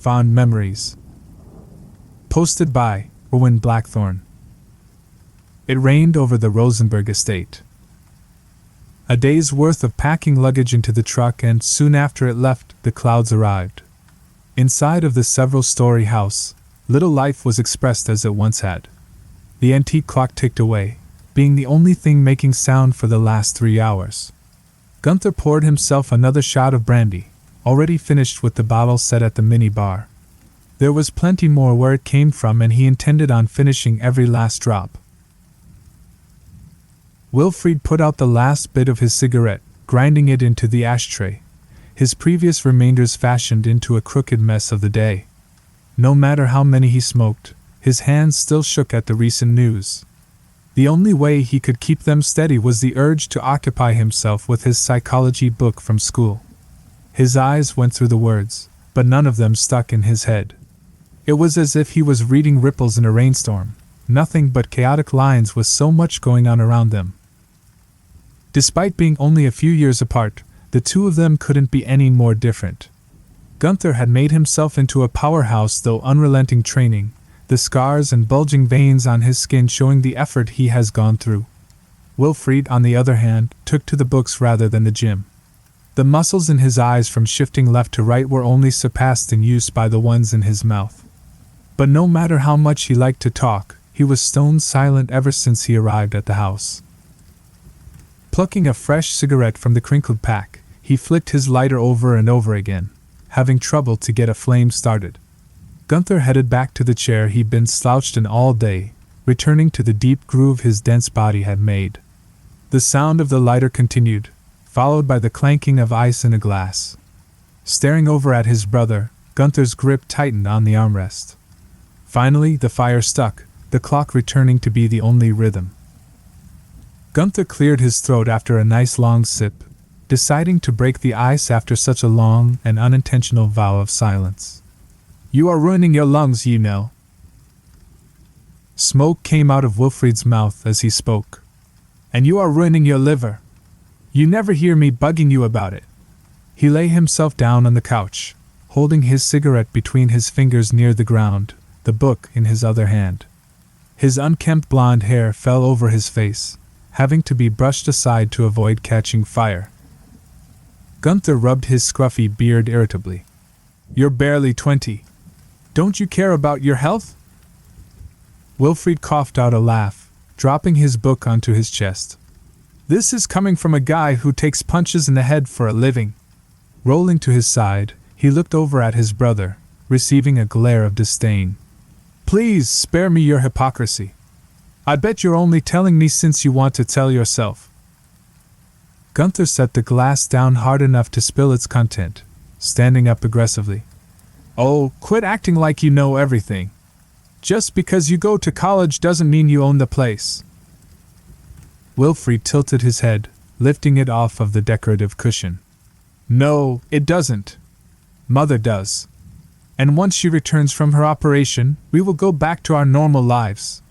Fond Memories. Posted by Owen Blackthorne. It rained over the Rosenberg estate. A day's worth of packing luggage into the truck, and soon after it left, the clouds arrived. Inside of the several-story house, little life was expressed as it once had. The antique clock ticked away, being the only thing making sound for the last 3 hours. Gunther poured himself another shot of brandy, already finished with the bottle set at the mini-bar. There was plenty more where it came from, and he intended on finishing every last drop. Wilfried put out the last bit of his cigarette, grinding it into the ashtray, his previous remainders fashioned into a crooked mess of the day. No matter how many he smoked, his hands still shook at the recent news. The only way he could keep them steady was the urge to occupy himself with his psychology book from school. His eyes went through the words, but none of them stuck in his head. It was as if he was reading ripples in a rainstorm, nothing but chaotic lines with so much going on around them. Despite being only a few years apart, the two of them couldn't be any more different. Gunther had made himself into a powerhouse through unrelenting training, the scars and bulging veins on his skin showing the effort he has gone through. Wilfried, on the other hand, took to the books rather than the gym. The muscles in his eyes from shifting left to right were only surpassed in use by the ones in his mouth. But no matter how much he liked to talk, he was stone silent ever since he arrived at the house. Plucking a fresh cigarette from the crinkled pack, he flicked his lighter over and over again, having trouble to get a flame started. Gunther headed back to the chair he'd been slouched in all day, returning to the deep groove his dense body had made. The sound of the lighter continued, followed by the clanking of ice in a glass. Staring over at his brother, Gunther's grip tightened on the armrest. Finally, the fire stuck, the clock returning to be the only rhythm. Gunther cleared his throat after a nice long sip, deciding to break the ice after such a long and unintentional vow of silence. "You are ruining your lungs, you know." Smoke came out of Wilfried's mouth as he spoke. "And you are ruining your liver. You never hear me bugging you about it." He lay himself down on the couch, holding his cigarette between his fingers near the ground, the book in his other hand. His unkempt blonde hair fell over his face, having to be brushed aside to avoid catching fire. Gunther rubbed his scruffy beard irritably. "You're barely 20. Don't you care about your health?" Wilfried coughed out a laugh, dropping his book onto his chest. "This is coming from a guy who takes punches in the head for a living." Rolling to his side, he looked over at his brother, receiving a glare of disdain. "Please spare me your hypocrisy. I bet you're only telling me since you want to tell yourself." Gunther set the glass down hard enough to spill its content, standing up aggressively. "Oh, quit acting like you know everything. Just because you go to college doesn't mean you own the place." Wilfried tilted his head, lifting it off of the decorative cushion. "No, it doesn't. Mother does. And once she returns from her operation, we will go back to our normal lives."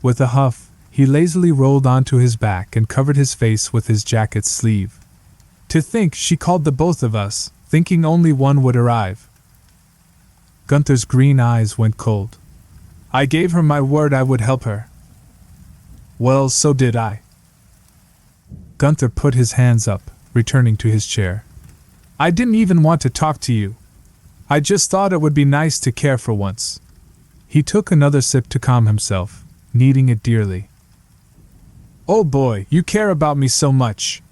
With a huff, he lazily rolled onto his back and covered his face with his jacket sleeve. "To think she called the both of us, thinking only one would arrive." Gunther's green eyes went cold. "I gave her my word I would help her." "Well, so did I." Gunther put his hands up, returning to his chair. "I didn't even want to talk to you. I just thought it would be nice to care for once." He took another sip to calm himself, needing it dearly. "Oh boy, you care about me so much.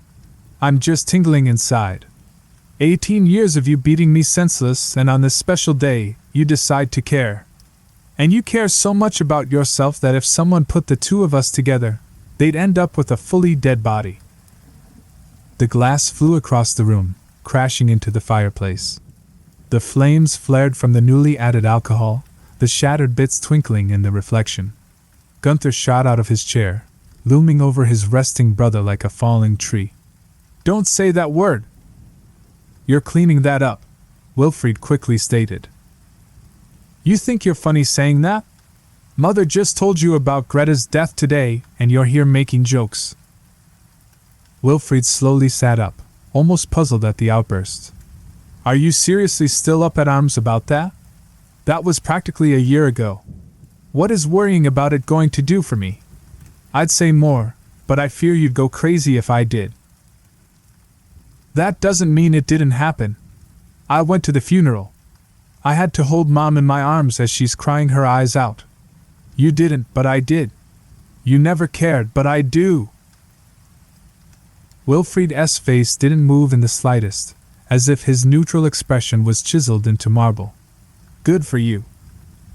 I'm just tingling inside. 18 years of you beating me senseless, and on this special day, you decide to care. And you care so much about yourself that if someone put the two of us together, they'd end up with a fully dead body." The glass flew across the room, crashing into the fireplace. The flames flared from the newly added alcohol, the shattered bits twinkling in the reflection. Gunther shot out of his chair, looming over his resting brother like a falling tree. "Don't say that word!" "You're cleaning that up," Wilfried quickly stated. "You think you're funny saying that? Mother just told you about Greta's death today, and you're here making jokes." Wilfried slowly sat up, almost puzzled at the outburst. "Are you seriously still up at arms about that?" That was practically a year ago. What is worrying about it going to do for me? I'd say more, but I fear you'd go crazy if I did. That doesn't mean it didn't happen. I went to the funeral. I had to hold Mom in my arms as she's crying her eyes out. You didn't, but I did. You never cared, but I do. Wilfred's face didn't move in the slightest, as if his neutral expression was chiseled into marble. Good for you.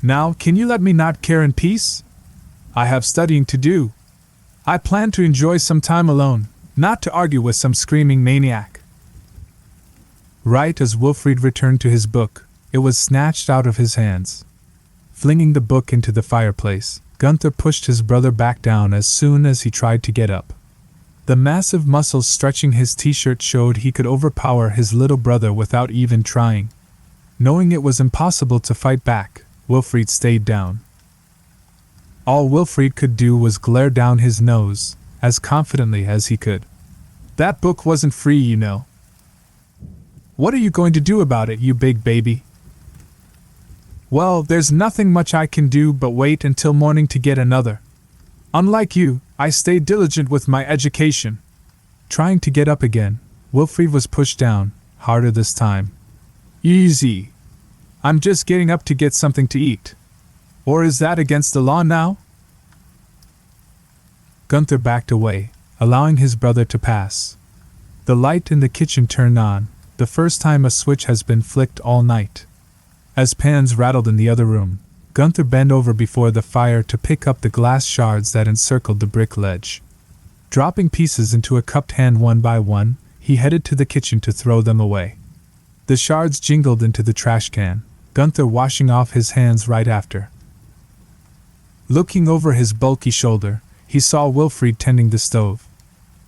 Now, can you let me not care in peace? I have studying to do. I plan to enjoy some time alone, not to argue with some screaming maniac. Right as Wilfred returned to his book, it was snatched out of his hands. Flinging the book into the fireplace, Gunther pushed his brother back down as soon as he tried to get up. The massive muscles stretching his t-shirt showed he could overpower his little brother without even trying. Knowing it was impossible to fight back, Wilfred stayed down. All Wilfred could do was glare down his nose, as confidently as he could. That book wasn't free, you know. What are you going to do about it, you big baby? Well, there's nothing much I can do but wait until morning to get another. Unlike you, I stayed diligent with my education. Trying to get up again, Wilfred was pushed down, harder this time. Easy. I'm just getting up to get something to eat. Or is that against the law now? Gunther backed away, allowing his brother to pass. The light in the kitchen turned on, the first time a switch has been flicked all night. As pans rattled in the other room, Gunther bent over before the fire to pick up the glass shards that encircled the brick ledge. Dropping pieces into a cupped hand one by one, he headed to the kitchen to throw them away. The shards jingled into the trash can, Gunther washing off his hands right after. Looking over his bulky shoulder, he saw Wilfred tending the stove.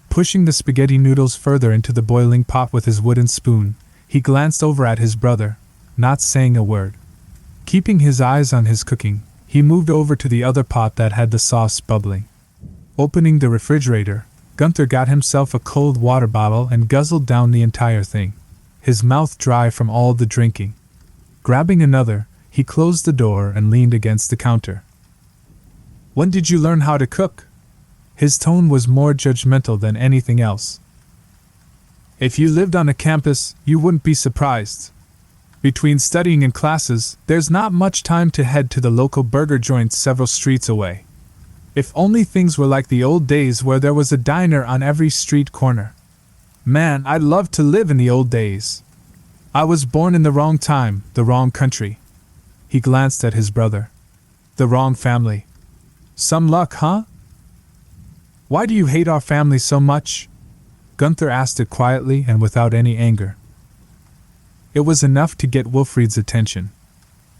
Pushing the spaghetti noodles further into the boiling pot with his wooden spoon, he glanced over at his brother, not saying a word. Keeping his eyes on his cooking, he moved over to the other pot that had the sauce bubbling. Opening the refrigerator, Gunther got himself a cold water bottle and guzzled down the entire thing, his mouth dry from all the drinking. Grabbing another, he closed the door and leaned against the counter. When did you learn how to cook? His tone was more judgmental than anything else. If you lived on a campus, you wouldn't be surprised. Between studying and classes, there's not much time to head to the local burger joint several streets away. If only things were like the old days where there was a diner on every street corner. Man, I'd love to live in the old days. I was born in the wrong time, the wrong country. He glanced at his brother. The wrong family. Some luck, huh? Why do you hate our family so much? Gunther asked it quietly and without any anger. It was enough to get Wilfred's attention.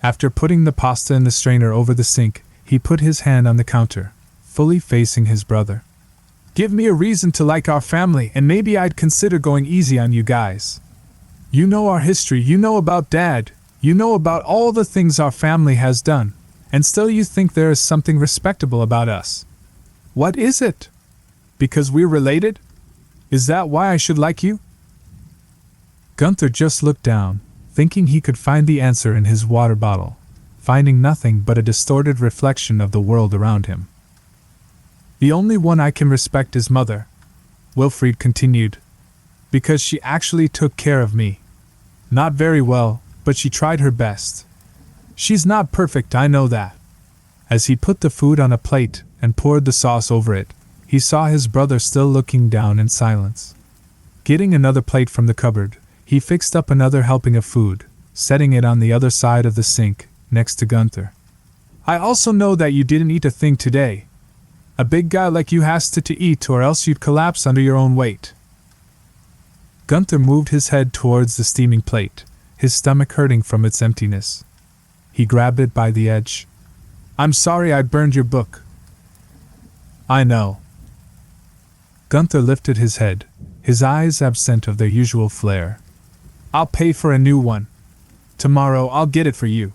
After putting the pasta in the strainer over the sink, he put his hand on the counter, fully facing his brother. Give me a reason to like our family and maybe I'd consider going easy on you guys. You know our history, you know about Dad, you know about all the things our family has done, and still you think there is something respectable about us. What is it? Because we're related? Is that why I should like you? Gunther just looked down, thinking he could find the answer in his water bottle, finding nothing but a distorted reflection of the world around him. The only one I can respect is Mother, Wilfred continued, because she actually took care of me. Not very well, but she tried her best. She's not perfect, I know that. As he put the food on a plate and poured the sauce over it, he saw his brother still looking down in silence. Getting another plate from the cupboard, he fixed up another helping of food, setting it on the other side of the sink, next to Gunther. I also know that you didn't eat a thing today. A big guy like you has to eat or else you'd collapse under your own weight. Gunther moved his head towards the steaming plate, his stomach hurting from its emptiness. He grabbed it by the edge. I'm sorry I burned your book. I know. Gunther lifted his head, his eyes absent of their usual flare. I'll pay for a new one. Tomorrow I'll get it for you.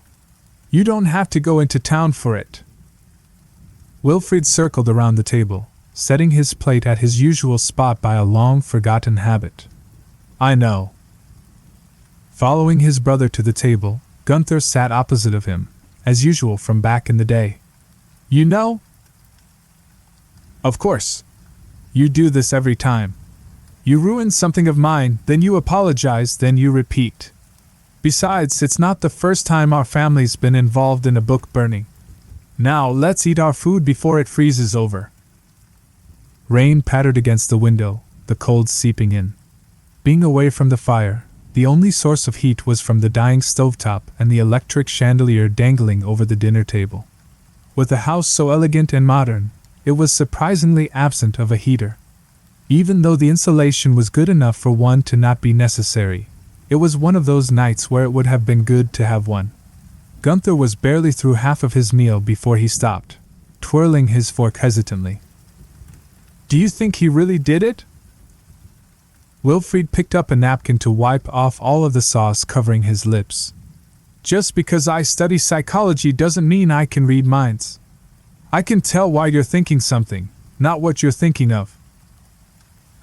You don't have to go into town for it. Wilfred circled around the table, setting his plate at his usual spot by a long-forgotten habit. I know. Following his brother to the table, Gunther sat opposite of him, as usual from back in the day. You know? Of course. You do this every time. You ruin something of mine, then you apologize, then you repeat. Besides, it's not the first time our family's been involved in a book burning. Now let's eat our food before it freezes over. Rain pattered against the window, the cold seeping in. Being away from the fire, the only source of heat was from the dying stovetop and the electric chandelier dangling over the dinner table. With a house so elegant and modern, it was surprisingly absent of a heater. Even though the insulation was good enough for one to not be necessary, it was one of those nights where it would have been good to have one. Gunther was barely through half of his meal before he stopped, twirling his fork hesitantly. Do you think he really did it? Wilfried picked up a napkin to wipe off all of the sauce covering his lips. Just because I study psychology doesn't mean I can read minds. I can tell why you're thinking something, not what you're thinking of.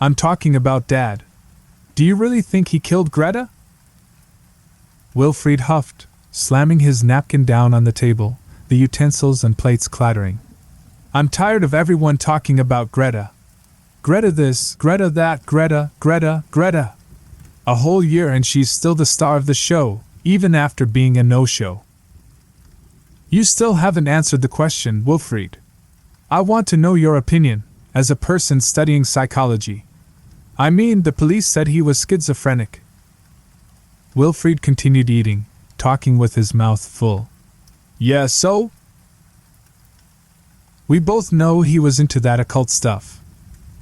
I'm talking about Dad. Do you really think he killed Greta? Wilfried huffed, slamming his napkin down on the table, the utensils and plates clattering. I'm tired of everyone talking about Greta. Greta this, Greta that, Greta. A whole year and she's still the star of the show, even after being a no-show. You still haven't answered the question, Wilfried. I want to know your opinion, as a person studying psychology. I mean, the police said he was schizophrenic. Wilfried continued eating, talking with his mouth full. Yeah, so? We both know he was into that occult stuff.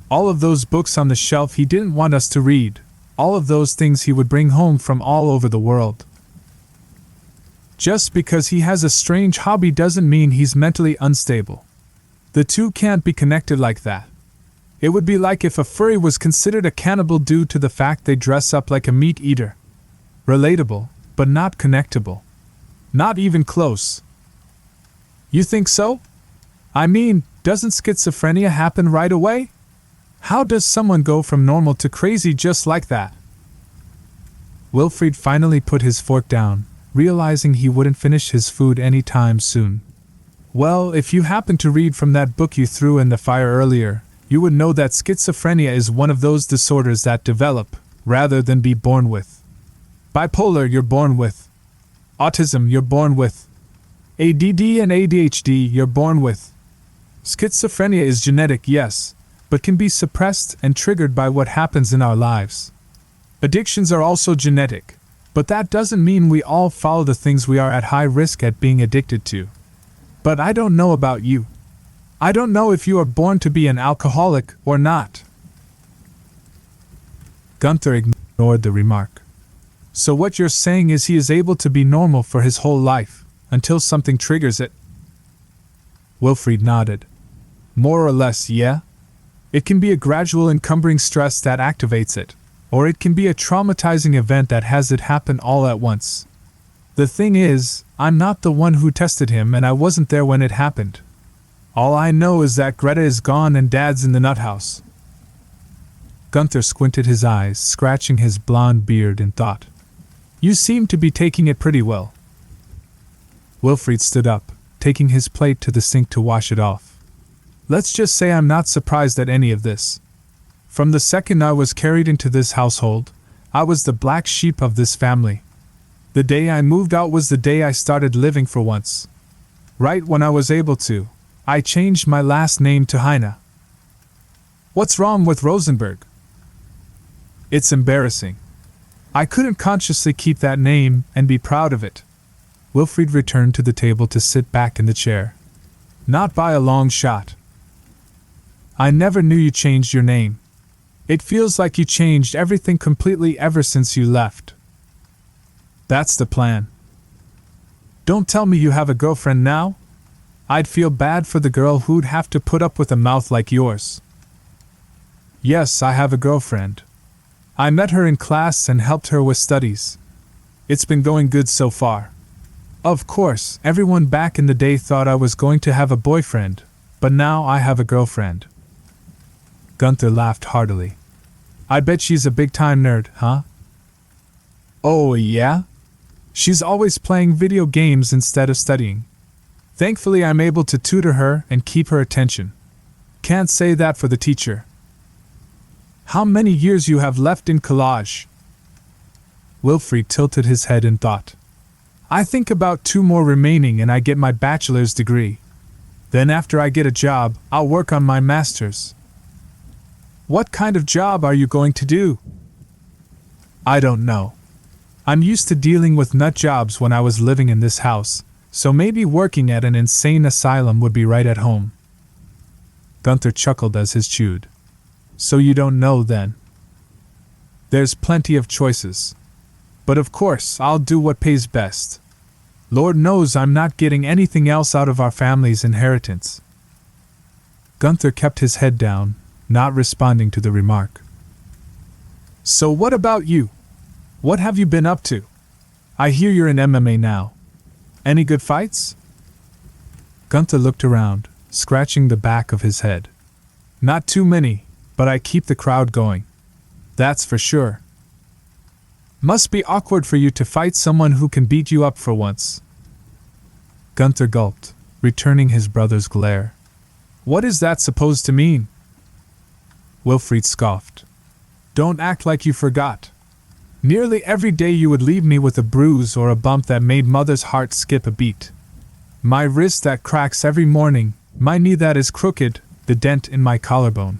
All of those books on the shelf he didn't want us to read, all of those things he would bring home from all over the world. Just because he has a strange hobby doesn't mean he's mentally unstable. The two can't be connected like that. It would be like if a furry was considered a cannibal due to the fact they dress up like a meat eater. Relatable, but not connectable. Not even close. You think so? I mean, doesn't schizophrenia happen right away? How does someone go from normal to crazy just like that? Wilfried finally put his fork down, realizing he wouldn't finish his food any time soon. Well, if you happen to read from that book you threw in the fire earlier, you would know that schizophrenia is one of those disorders that develop, rather than be born with. Bipolar you're born with. Autism you're born with. ADD and ADHD you're born with. Schizophrenia is genetic, yes, but can be suppressed and triggered by what happens in our lives. Addictions are also genetic, but that doesn't mean we all follow the things we are at high risk at being addicted to. But I don't know about you. I don't know if you are born to be an alcoholic or not. Gunther ignored the remark. So what you're saying is he is able to be normal for his whole life, until something triggers it? Wilfried nodded. More or less, yeah. It can be a gradual encumbering stress that activates it, or it can be a traumatizing event that has it happen all at once. The thing is, I'm not the one who tested him and I wasn't there when it happened. All I know is that Greta is gone and Dad's in the nut house. Gunther squinted his eyes, scratching his blonde beard in thought. You seem to be taking it pretty well. Wilfried stood up, taking his plate to the sink to wash it off. Let's just say I'm not surprised at any of this. From the second I was carried into this household, I was the black sheep of this family. The day I moved out was the day I started living for once. Right when I was able to, I changed my last name to Heine. What's wrong with Rosenberg? It's embarrassing. I couldn't consciously keep that name and be proud of it. Wilfried returned to the table to sit back in the chair. Not by a long shot. I never knew you changed your name. It feels like you changed everything completely ever since you left. That's the plan. Don't tell me you have a girlfriend now? I'd feel bad for the girl who'd have to put up with a mouth like yours. Yes, I have a girlfriend. I met her in class and helped her with studies. It's been going good so far. Of course, everyone back in the day thought I was going to have a boyfriend, but now I have a girlfriend. Gunther laughed heartily. I bet she's a big-time nerd, huh? Oh, yeah? She's always playing video games instead of studying. Thankfully, I'm able to tutor her and keep her attention. Can't say that for the teacher. How many years you have left in college? Wilfried tilted his head in thought. I think about 2 more remaining and I get my bachelor's degree. Then after I get a job, I'll work on my master's. What kind of job are you going to do? I don't know. I'm used to dealing with nut jobs when I was living in this house, so maybe working at an insane asylum would be right at home. Gunther chuckled as he chewed. So you don't know then? There's plenty of choices. But of course, I'll do what pays best. Lord knows I'm not getting anything else out of our family's inheritance. Gunther kept his head down, not responding to the remark. So what about you? What have you been up to? I hear you're in MMA now. Any good fights? Gunther looked around, scratching the back of his head. Not too many, but I keep the crowd going. That's for sure. Must be awkward for you to fight someone who can beat you up for once. Gunther gulped, returning his brother's glare. What is that supposed to mean? Wilfried scoffed. Don't act like you forgot. Nearly every day you would leave me with a bruise or a bump that made Mother's heart skip a beat. My wrist that cracks every morning, my knee that is crooked, the dent in my collarbone.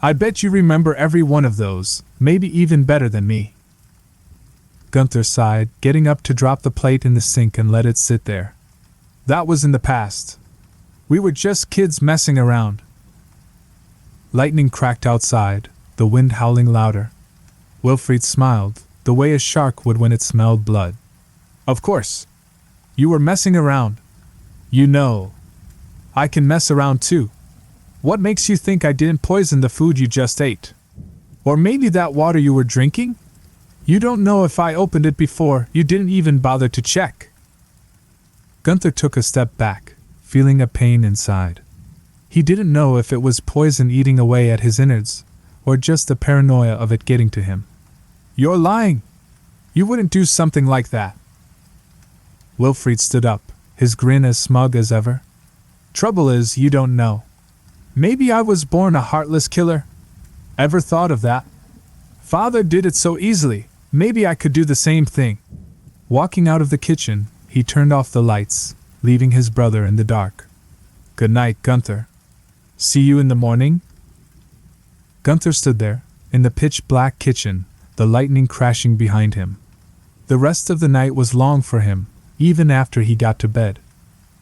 I bet you remember every one of those, maybe even better than me. Gunther sighed, getting up to drop the plate in the sink and let it sit there. That was in the past. We were just kids messing around. Lightning cracked outside, the wind howling louder. Wilfried smiled, the way a shark would when it smelled blood. Of course. You were messing around. You know. I can mess around too. What makes you think I didn't poison the food you just ate? Or maybe that water you were drinking? You don't know if I opened it before, you didn't even bother to check. Gunther took a step back, feeling a pain inside. He didn't know if it was poison eating away at his innards, or just the paranoia of it getting to him. You're lying! You wouldn't do something like that. Wilfried stood up, his grin as smug as ever. Trouble is, you don't know. Maybe I was born a heartless killer. Ever thought of that? Father did it so easily, maybe I could do the same thing. Walking out of the kitchen, he turned off the lights, leaving his brother in the dark. Good night, Gunther. See you in the morning? Gunther stood there, in the pitch-black kitchen, the lightning crashing behind him. The rest of the night was long for him, even after he got to bed.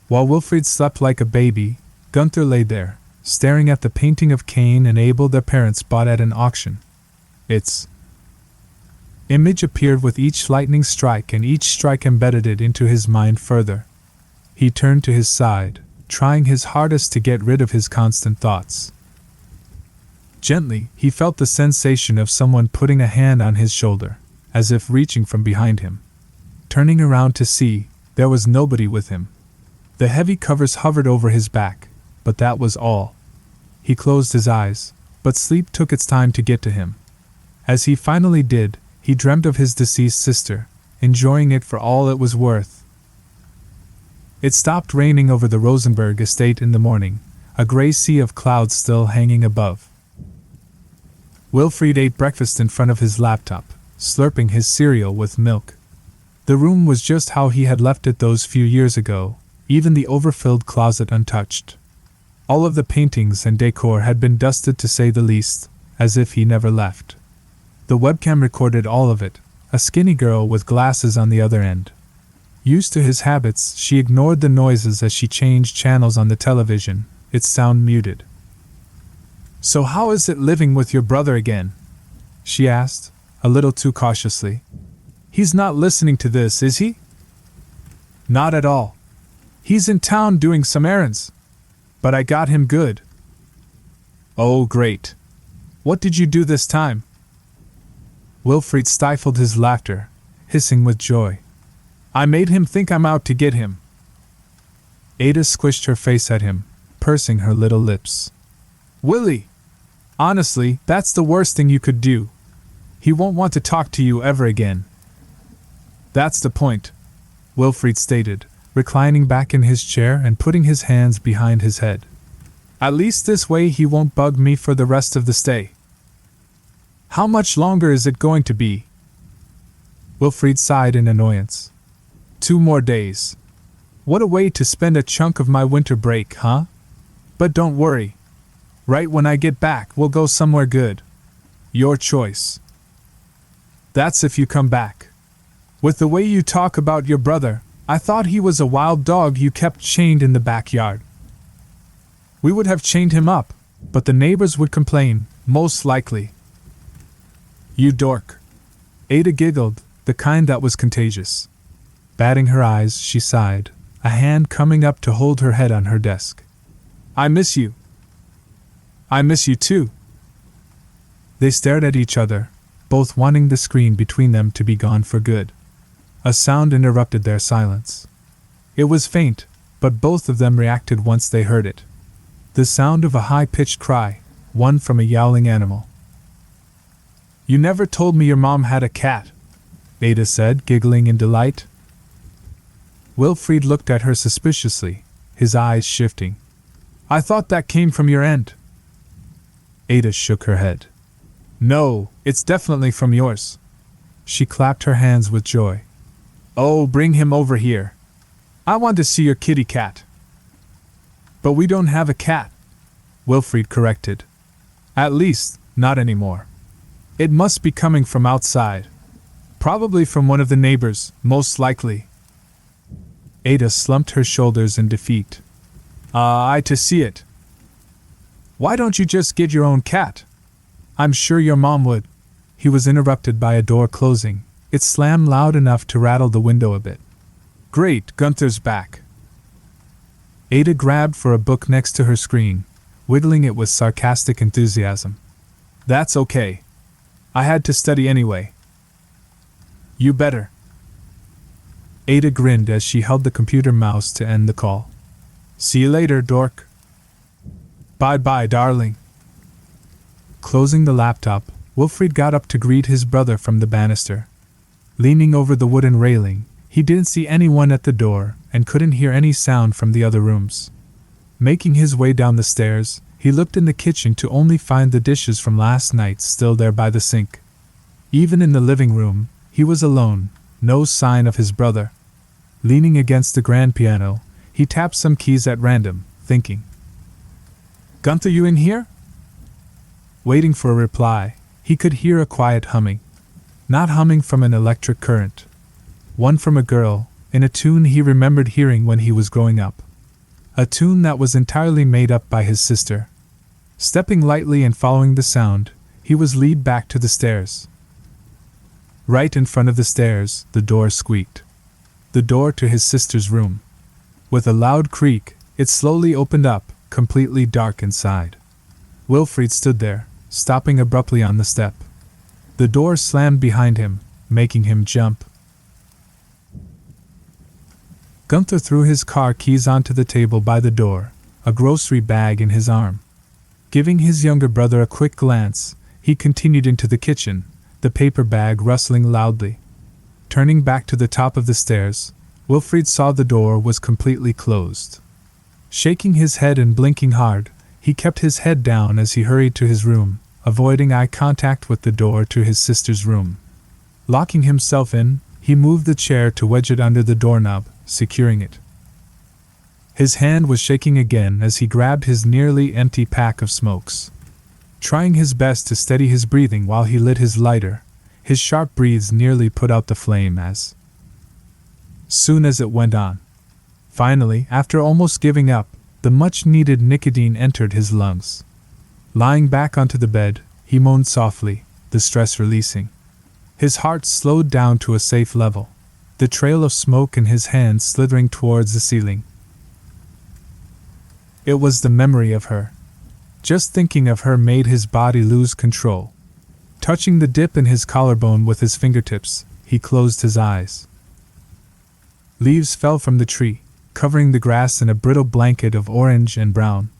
While Wilfried slept like a baby, Gunther lay there, staring at the painting of Cain and Abel their parents bought at an auction. Its image appeared with each lightning strike, and each strike embedded it into his mind further. He turned to his side, trying his hardest to get rid of his constant thoughts. Gently, he felt the sensation of someone putting a hand on his shoulder, as if reaching from behind him. Turning around to see, there was nobody with him. The heavy covers hovered over his back, but that was all. He closed his eyes, but sleep took its time to get to him. As he finally did, he dreamt of his deceased sister, enjoying it for all it was worth. It stopped raining over the Rosenberg estate in the morning, a gray sea of clouds still hanging above. Wilfried ate breakfast in front of his laptop, slurping his cereal with milk. The room was just how he had left it those few years ago, even the overfilled closet untouched. All of the paintings and decor had been dusted to say the least, as if he never left. The webcam recorded all of it, a skinny girl with glasses on the other end. Used to his habits, she ignored the noises as she changed channels on the television, its sound muted. So how is it living with your brother again? She asked, a little too cautiously. He's not listening to this, is he? Not at all. He's in town doing some errands. But I got him good. Oh, great. What did you do this time? Wilfried stifled his laughter, hissing with joy. I made him think I'm out to get him. Ada squished her face at him, pursing her little lips. Willie! Honestly, that's the worst thing you could do. He won't want to talk to you ever again. That's the point. Wilfried stated, reclining back in his chair and putting his hands behind his head. At least this way he won't bug me for the rest of the stay. How much longer is it going to be? Wilfried sighed in annoyance. 2 more days. What a way to spend a chunk of my winter break, huh? But don't worry. Right when I get back, we'll go somewhere good. Your choice. That's if you come back. With the way you talk about your brother, I thought he was a wild dog you kept chained in the backyard. We would have chained him up, but the neighbors would complain, most likely. You dork. Ada giggled, the kind that was contagious. Batting her eyes, she sighed, a hand coming up to hold her head on her desk. I miss you. I miss you too. They stared at each other, both wanting the screen between them to be gone for good. A sound interrupted their silence. It was faint, but both of them reacted once they heard it. The sound of a high-pitched cry, one from a yowling animal. You never told me your mom had a cat, Ada said, giggling in delight. Wilfried looked at her suspiciously, his eyes shifting. I thought that came from your end. Ada shook her head. No, it's definitely from yours. She clapped her hands with joy. Oh, bring him over here. I want to see your kitty cat. But we don't have a cat, Wilfried corrected. At least, not anymore. It must be coming from outside. Probably from one of the neighbors, most likely. Ada slumped her shoulders in defeat. I to see it. Why don't you just get your own cat? I'm sure your mom would. He was interrupted by a door closing. It slammed loud enough to rattle the window a bit. Great, Gunther's back. Ada grabbed for a book next to her screen, wiggling it with sarcastic enthusiasm. That's okay. I had to study anyway. You better. Ada grinned as she held the computer mouse to end the call. See you later, dork. Bye-bye, darling. Closing the laptop, Wilfried got up to greet his brother from the banister. Leaning over the wooden railing, he didn't see anyone at the door and couldn't hear any sound from the other rooms. Making his way down the stairs, he looked in the kitchen to only find the dishes from last night still there by the sink. Even in the living room, he was alone, no sign of his brother. Leaning against the grand piano, he tapped some keys at random, thinking. Gunther, you in here? Waiting for a reply, he could hear a quiet humming. Not humming from an electric current. One from a girl, in a tune he remembered hearing when he was growing up. A tune that was entirely made up by his sister. Stepping lightly and following the sound, he was led back to the stairs. Right in front of the stairs, the door squeaked. The door to his sister's room. With a loud creak, it slowly opened up, completely dark inside. Wilfried stood there, stopping abruptly on the step. The door slammed behind him, making him jump. Gunther threw his car keys onto the table by the door, a grocery bag in his arm. Giving his younger brother a quick glance, he continued into the kitchen, the paper bag rustling loudly. Turning back to the top of the stairs, Wilfried saw the door was completely closed. Shaking his head and blinking hard, he kept his head down as he hurried to his room, avoiding eye contact with the door to his sister's room. Locking himself in, he moved the chair to wedge it under the doorknob, securing it. His hand was shaking again as he grabbed his nearly empty pack of smokes. Trying his best to steady his breathing while he lit his lighter, his sharp breaths nearly put out the flame as soon as it went on. Finally, after almost giving up, the much-needed nicotine entered his lungs. Lying back onto the bed, he moaned softly, the stress releasing. His heart slowed down to a safe level, the trail of smoke in his hands slithering towards the ceiling. It was the memory of her. Just thinking of her made his body lose control. Touching the dip in his collarbone with his fingertips, he closed his eyes. Leaves fell from the tree, covering the grass in a brittle blanket of orange and brown.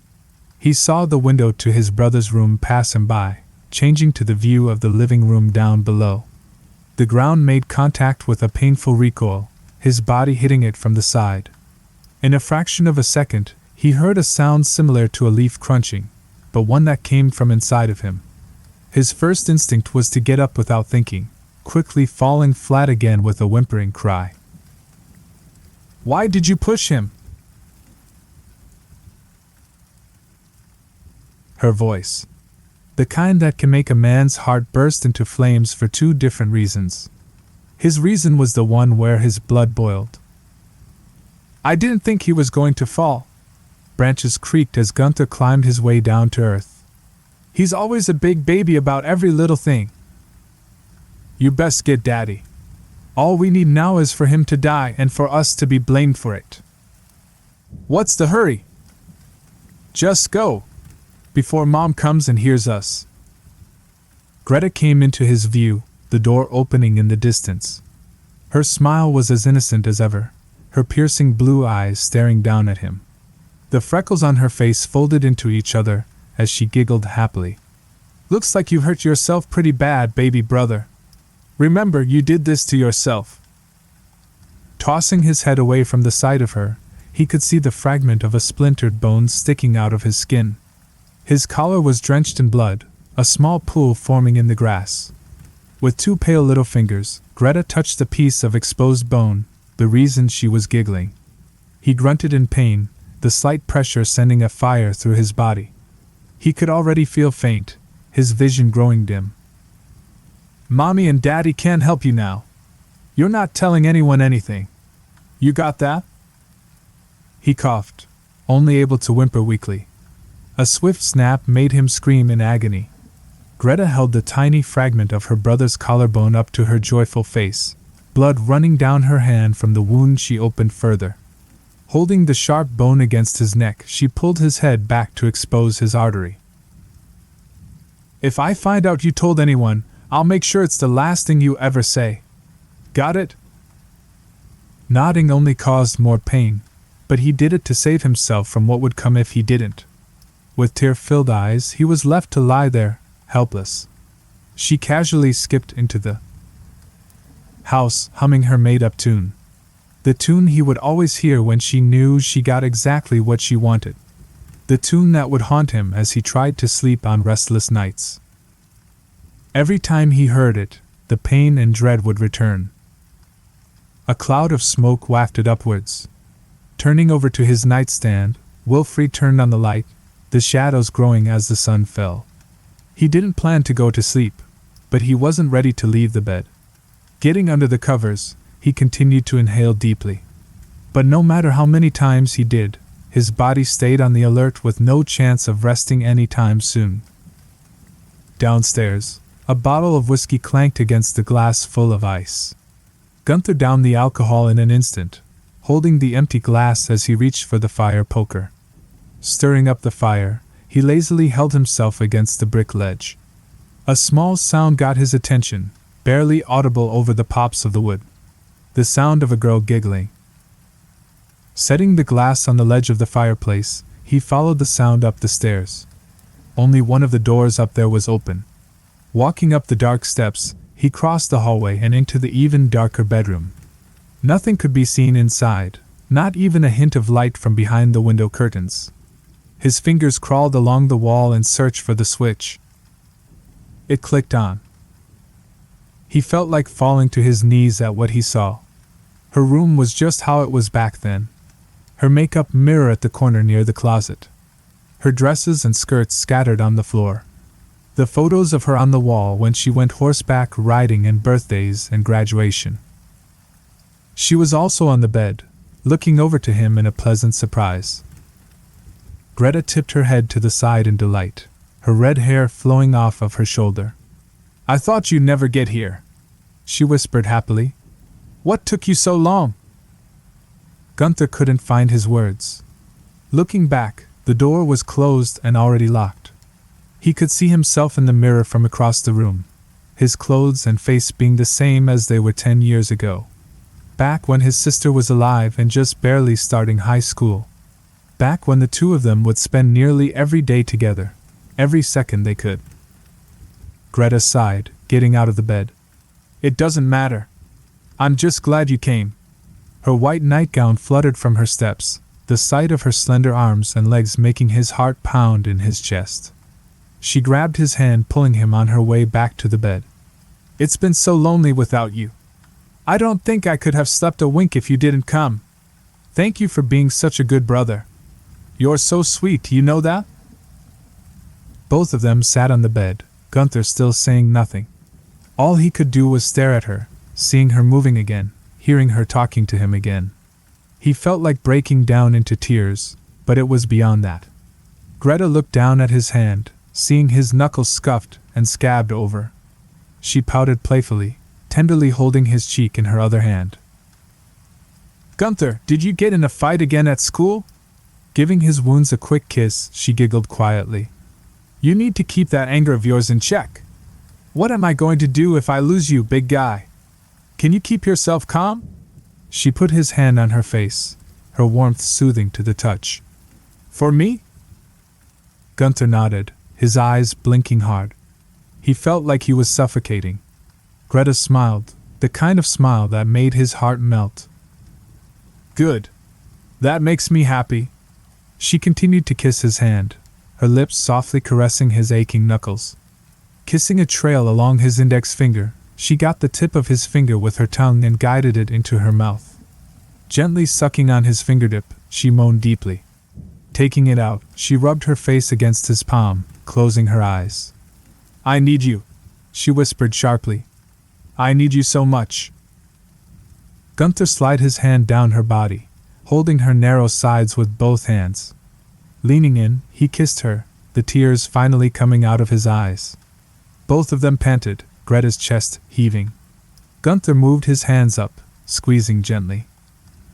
He saw the window to his brother's room pass him by, changing to the view of the living room down below. The ground made contact with a painful recoil, his body hitting it from the side. In a fraction of a second, he heard a sound similar to a leaf crunching, but one that came from inside of him. His first instinct was to get up without thinking, quickly falling flat again with a whimpering cry. "Why did you push him?" Her voice. The kind that can make a man's heart burst into flames for two different reasons. His reason was the one where his blood boiled. "I didn't think he was going to fall." Branches creaked as Gunther climbed his way down to earth. "He's always a big baby about every little thing." "You best get Daddy. All we need now is for him to die and for us to be blamed for it." "What's the hurry?" "Just go, before Mom comes and hears us." Greta came into his view, the door opening in the distance. Her smile was as innocent as ever, her piercing blue eyes staring down at him. The freckles on her face folded into each other as she giggled happily. "Looks like you hurt yourself pretty bad, baby brother. Remember, you did this to yourself." Tossing his head away from the sight of her, he could see the fragment of a splintered bone sticking out of his skin. His collar was drenched in blood, a small pool forming in the grass. With two pale little fingers, Greta touched the piece of exposed bone, the reason she was giggling. He grunted in pain, the slight pressure sending a fire through his body. He could already feel faint, his vision growing dim. "Mommy and Daddy can't help you now. You're not telling anyone anything. You got that?" He coughed, only able to whimper weakly. A swift snap made him scream in agony. Greta held the tiny fragment of her brother's collarbone up to her joyful face, blood running down her hand from the wound she opened further. Holding the sharp bone against his neck, she pulled his head back to expose his artery. "If I find out you told anyone, I'll make sure it's the last thing you ever say. Got it?" Nodding only caused more pain, but he did it to save himself from what would come if he didn't. With tear-filled eyes, he was left to lie there, helpless. She casually skipped into the house, humming her made-up tune. The tune he would always hear when she knew she got exactly what she wanted. The tune that would haunt him as he tried to sleep on restless nights. Every time he heard it, the pain and dread would return. A cloud of smoke wafted upwards. Turning over to his nightstand, Wilfried turned on the light, the shadows growing as the sun fell. He didn't plan to go to sleep, but he wasn't ready to leave the bed. Getting under the covers, he continued to inhale deeply. But no matter how many times he did, his body stayed on the alert with no chance of resting any time soon. Downstairs, a bottle of whiskey clanked against the glass full of ice. Gunther downed the alcohol in an instant, holding the empty glass as he reached for the fire poker. Stirring up the fire, he lazily held himself against the brick ledge. A small sound got his attention, barely audible over the pops of the wood. The sound of a girl giggling. Setting the glass on the ledge of the fireplace, he followed the sound up the stairs. Only one of the doors up there was open. Walking up the dark steps, he crossed the hallway and into the even darker bedroom. Nothing could be seen inside, not even a hint of light from behind the window curtains. His fingers crawled along the wall in search for the switch. It clicked on. He felt like falling to his knees at what he saw. Her room was just how it was back then. Her makeup mirror at the corner near the closet. Her dresses and skirts scattered on the floor. The photos of her on the wall when she went horseback riding and birthdays and graduation. She was also on the bed, looking over to him in a pleasant surprise. Greta tipped her head to the side in delight, her red hair flowing off of her shoulder. "I thought you'd never get here," she whispered happily. "What took you so long?" Gunther couldn't find his words. Looking back, the door was closed and already locked. He could see himself in the mirror from across the room, his clothes and face being the same as they were 10 years ago. Back when his sister was alive and just barely starting high school. Back when the two of them would spend nearly every day together, every second they could. Greta sighed, getting out of the bed. "It doesn't matter. I'm just glad you came." Her white nightgown fluttered from her steps, the sight of her slender arms and legs making his heart pound in his chest. She grabbed his hand, pulling him on her way back to the bed. "It's been so lonely without you. I don't think I could have slept a wink if you didn't come. Thank you for being such a good brother. You're so sweet, you know that?" Both of them sat on the bed, Gunther still saying nothing. All he could do was stare at her, seeing her moving again, hearing her talking to him again. He felt like breaking down into tears, but it was beyond that. Greta looked down at his hand, seeing his knuckles scuffed and scabbed over. She pouted playfully, tenderly holding his cheek in her other hand. "Gunther, did you get in a fight again at school?" Giving his wounds a quick kiss, she giggled quietly. "You need to keep that anger of yours in check. What am I going to do if I lose you, big guy? Can you keep yourself calm?" She put his hand on her face, her warmth soothing to the touch. "For me?" Gunther nodded, his eyes blinking hard. He felt like he was suffocating. Greta smiled, the kind of smile that made his heart melt. "Good. That makes me happy." She continued to kiss his hand, her lips softly caressing his aching knuckles. Kissing a trail along his index finger, she got the tip of his finger with her tongue and guided it into her mouth. Gently sucking on his fingertip, she moaned deeply. Taking it out, she rubbed her face against his palm, closing her eyes. "I need you," she whispered sharply. "I need you so much." Gunther slid his hand down her body, holding her narrow sides with both hands. Leaning in, he kissed her, the tears finally coming out of his eyes. Both of them panted, Greta's chest heaving. Gunther moved his hands up, squeezing gently.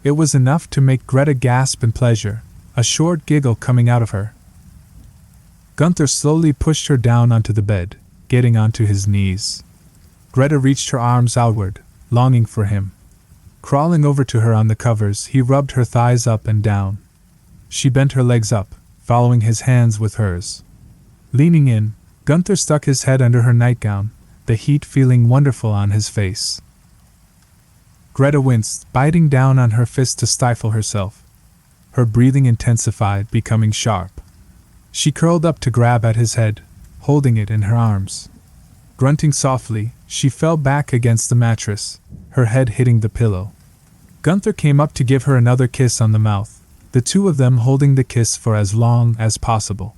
It was enough to make Greta gasp in pleasure, a short giggle coming out of her. Gunther slowly pushed her down onto the bed, getting onto his knees. Greta reached her arms outward, longing for him. Crawling over to her on the covers, he rubbed her thighs up and down. She bent her legs up, following his hands with hers. Leaning in, Gunther stuck his head under her nightgown, the heat feeling wonderful on his face. Greta winced, biting down on her fist to stifle herself. Her breathing intensified, becoming sharp. She curled up to grab at his head, holding it in her arms. Grunting softly, she fell back against the mattress, her head hitting the pillow. Gunther came up to give her another kiss on the mouth, the two of them holding the kiss for as long as possible.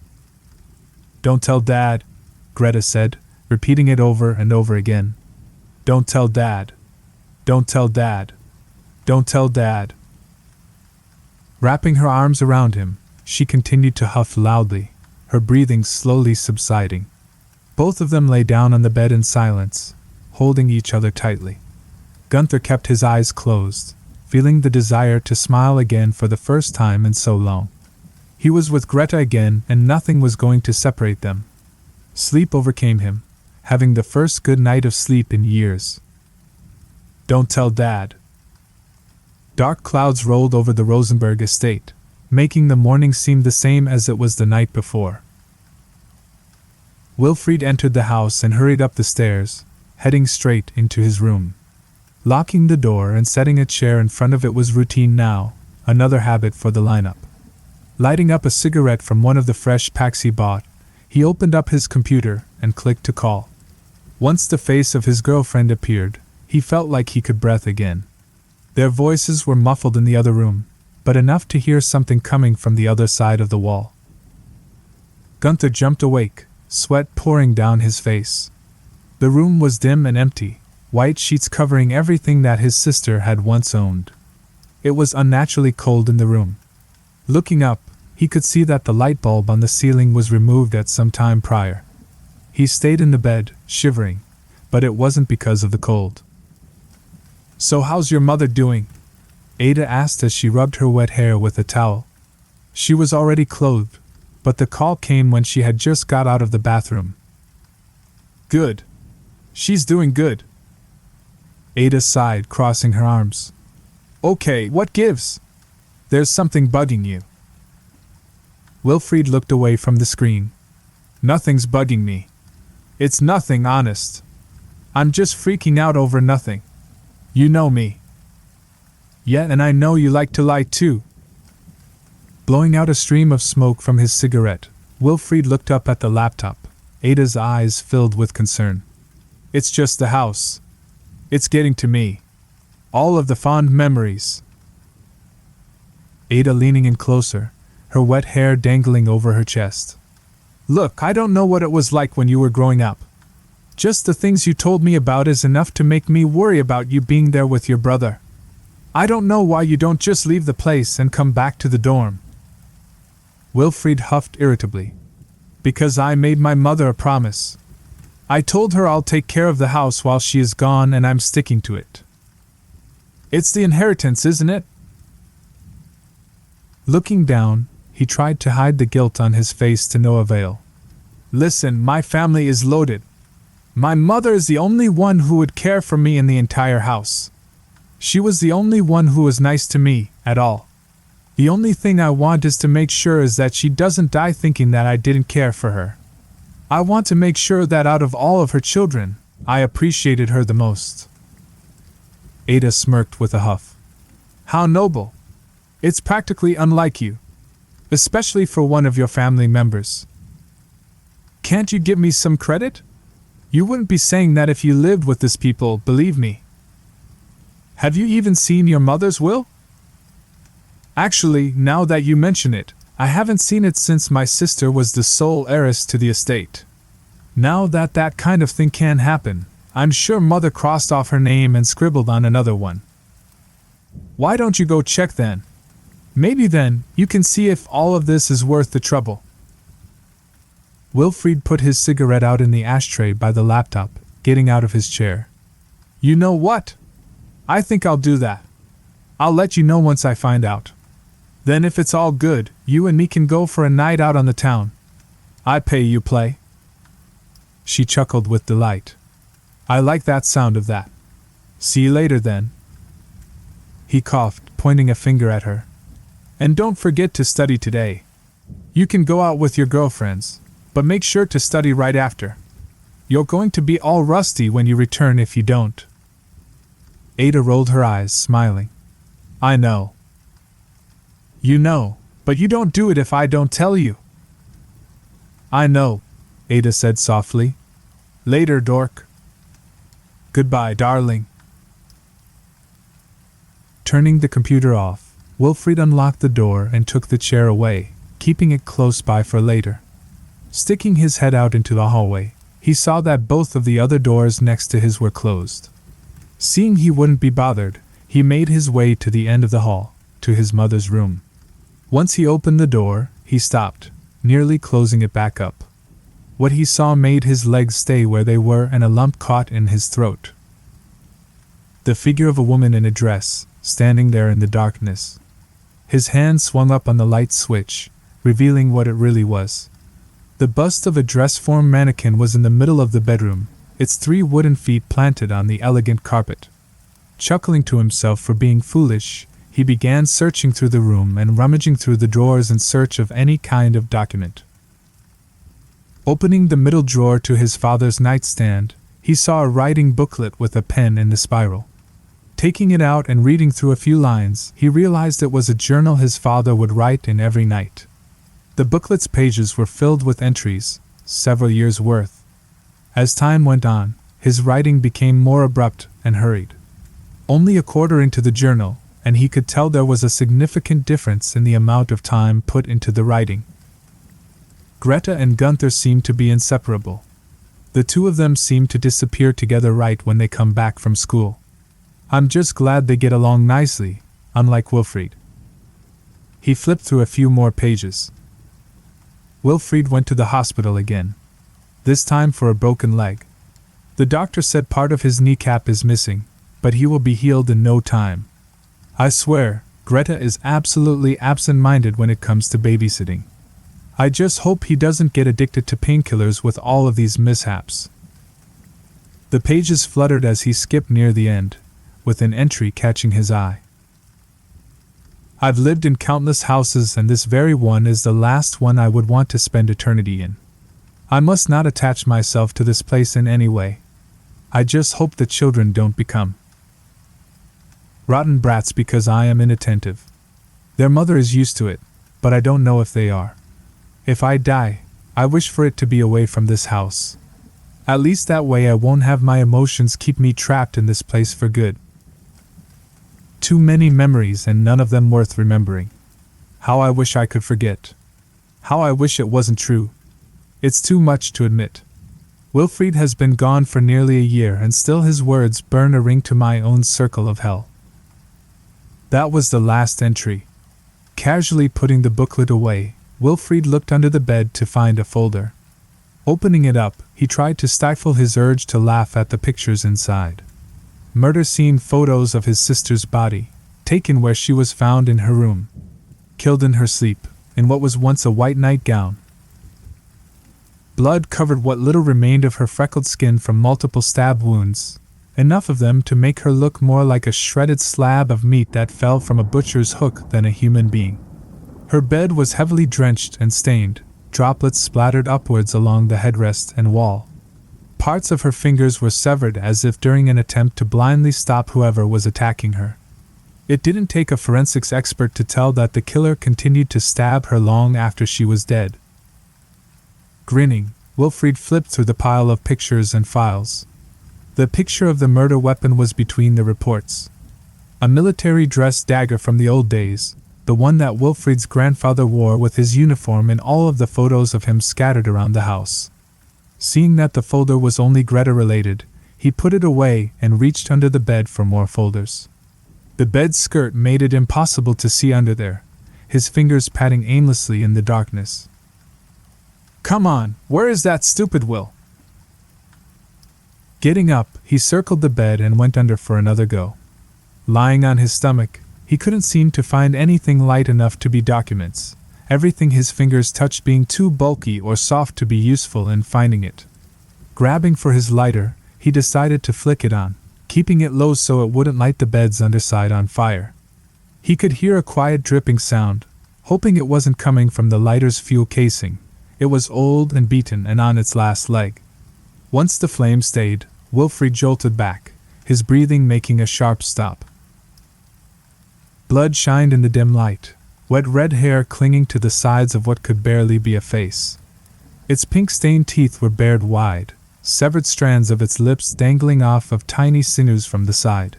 "Don't tell Dad," Greta said, repeating it over and over again. "Don't tell Dad. Don't tell Dad. Don't tell Dad." Wrapping her arms around him, she continued to huff loudly, her breathing slowly subsiding. Both of them lay down on the bed in silence, holding each other tightly. Gunther kept his eyes closed, feeling the desire to smile again for the first time in so long. He was with Greta again, and nothing was going to separate them. Sleep overcame him, having the first good night of sleep in years. "Don't tell Dad." Dark clouds rolled over the Rosenberg estate, making the morning seem the same as it was the night before. Wilfried entered the house and hurried up the stairs, heading straight into his room. Locking the door and setting a chair in front of it was routine now, another habit for the lineup. Lighting up a cigarette from one of the fresh packs he bought, he opened up his computer and clicked to call. Once the face of his girlfriend appeared, he felt like he could breathe again. Their voices were muffled in the other room, but enough to hear something coming from the other side of the wall. Gunther jumped awake, sweat pouring down his face. The room was dim and empty, white sheets covering everything that his sister had once owned. It was unnaturally cold in the room. Looking up, he could see that the light bulb on the ceiling was removed at some time prior. He stayed in the bed, shivering, but it wasn't because of the cold. "So how's your mother doing?" Ada asked as she rubbed her wet hair with a towel. She was already clothed, but the call came when she had just got out of the bathroom. "Good. She's doing good." Ada sighed, crossing her arms. "Okay, what gives? There's something bugging you." Wilfried looked away from the screen. "Nothing's bugging me. It's nothing, honest. I'm just freaking out over nothing. You know me." Yeah, and I know you like to lie too. Blowing out a stream of smoke from his cigarette, Wilfried looked up at the laptop, Ada's eyes filled with concern. It's just the house. It's getting to me. All of the fond memories. Ada leaning in closer, her wet hair dangling over her chest. Look, I don't know what it was like when you were growing up. Just the things you told me about is enough to make me worry about you being there with your brother. I don't know why you don't just leave the place and come back to the dorm. Wilfried huffed irritably. Because I made my mother a promise. I told her I'll take care of the house while she is gone, and I'm sticking to it. It's the inheritance, isn't it? Looking down, he tried to hide the guilt on his face to no avail. Listen, my family is loaded. My mother is the only one who would care for me in the entire house. She was the only one who was nice to me, at all. The only thing I want is to make sure is that she doesn't die thinking that I didn't care for her. I want to make sure that out of all of her children, I appreciated her the most. Ada smirked with a huff. How noble. It's practically unlike you. Especially for one of your family members. Can't you give me some credit? You wouldn't be saying that if you lived with these people, believe me. Have you even seen your mother's will? Actually, now that you mention it, I haven't seen it since my sister was the sole heiress to the estate. Now that that kind of thing can happen, I'm sure Mother crossed off her name and scribbled on another one. Why don't you go check then? Maybe then, you can see if all of this is worth the trouble. Wilfried put his cigarette out in the ashtray by the laptop, getting out of his chair. You know what? I think I'll do that. I'll let you know once I find out. Then if it's all good, you and me can go for a night out on the town. I pay, you play. She chuckled with delight. I like that sound of that. See you later then. He coughed, pointing a finger at her. And don't forget to study today. You can go out with your girlfriends, but make sure to study right after. You're going to be all rusty when you return if you don't. Ada rolled her eyes, smiling. I know. You know, but you don't do it if I don't tell you. I know, Ada said softly. Later, dork. Goodbye, darling. Turning the computer off, Wilfried unlocked the door and took the chair away, keeping it close by for later. Sticking his head out into the hallway, he saw that both of the other doors next to his were closed. Seeing he wouldn't be bothered, he made his way to the end of the hall, to his mother's room. Once he opened the door, he stopped, nearly closing it back up. What he saw made his legs stay where they were and a lump caught in his throat. The figure of a woman in a dress, standing there in the darkness. His hand swung up on the light switch, revealing what it really was. The bust of a dress-form mannequin was in the middle of the bedroom, its 3 wooden feet planted on the elegant carpet. Chuckling to himself for being foolish, he began searching through the room and rummaging through the drawers in search of any kind of document. Opening the middle drawer to his father's nightstand, he saw a writing booklet with a pen in the spiral. Taking it out and reading through a few lines, he realized it was a journal his father would write in every night. The booklet's pages were filled with entries, several years' worth. As time went on, his writing became more abrupt and hurried. Only a quarter into the journal, and he could tell there was a significant difference in the amount of time put into the writing. Greta and Gunther seemed to be inseparable. The two of them seemed to disappear together right when they come back from school. I'm just glad they get along nicely, unlike Wilfried. He flipped through a few more pages. Wilfried went to the hospital again. This time for a broken leg. The doctor said part of his kneecap is missing, but he will be healed in no time. I swear, Greta is absolutely absent-minded when it comes to babysitting. I just hope he doesn't get addicted to painkillers with all of these mishaps. The pages fluttered as he skipped near the end, with an entry catching his eye. I've lived in countless houses and this very one is the last one I would want to spend eternity in. I must not attach myself to this place in any way. I just hope the children don't become. Rotten brats because I am inattentive. Their mother is used to it, but I don't know if they are. If I die, I wish for it to be away from this house. At least that way I won't have my emotions keep me trapped in this place for good. Too many memories and none of them worth remembering. How I wish I could forget. How I wish it wasn't true. It's too much to admit. Wilfried has been gone for nearly a year and still his words burn a ring to my own circle of hell. That was the last entry. Casually putting the booklet away, Wilfried looked under the bed to find a folder. Opening it up, he tried to stifle his urge to laugh at the pictures inside. Murder scene photos of his sister's body, taken where she was found in her room. Killed in her sleep, in what was once a white nightgown. Blood covered what little remained of her freckled skin from multiple stab wounds, enough of them to make her look more like a shredded slab of meat that fell from a butcher's hook than a human being. Her bed was heavily drenched and stained, droplets splattered upwards along the headrest and wall. Parts of her fingers were severed as if during an attempt to blindly stop whoever was attacking her. It didn't take a forensics expert to tell that the killer continued to stab her long after she was dead. Grinning, Wilfried flipped through the pile of pictures and files. The picture of the murder weapon was between the reports. A military dress dagger from the old days, the one that Wilfried's grandfather wore with his uniform in all of the photos of him scattered around the house. Seeing that the folder was only Greta-related, he put it away and reached under the bed for more folders. The bed skirt made it impossible to see under there, his fingers patting aimlessly in the darkness. Come on, where is that stupid Will? Getting up, he circled the bed and went under for another go. Lying on his stomach, he couldn't seem to find anything light enough to be documents, everything his fingers touched being too bulky or soft to be useful in finding it. Grabbing for his lighter, he decided to flick it on, keeping it low so it wouldn't light the bed's underside on fire. He could hear a quiet dripping sound, hoping it wasn't coming from the lighter's fuel casing. It was old and beaten and on its last leg. Once the flame stayed, Wilfried jolted back, his breathing making a sharp stop. Blood shined in the dim light, wet red hair clinging to the sides of what could barely be a face. Its pink-stained teeth were bared wide, severed strands of its lips dangling off of tiny sinews from the side.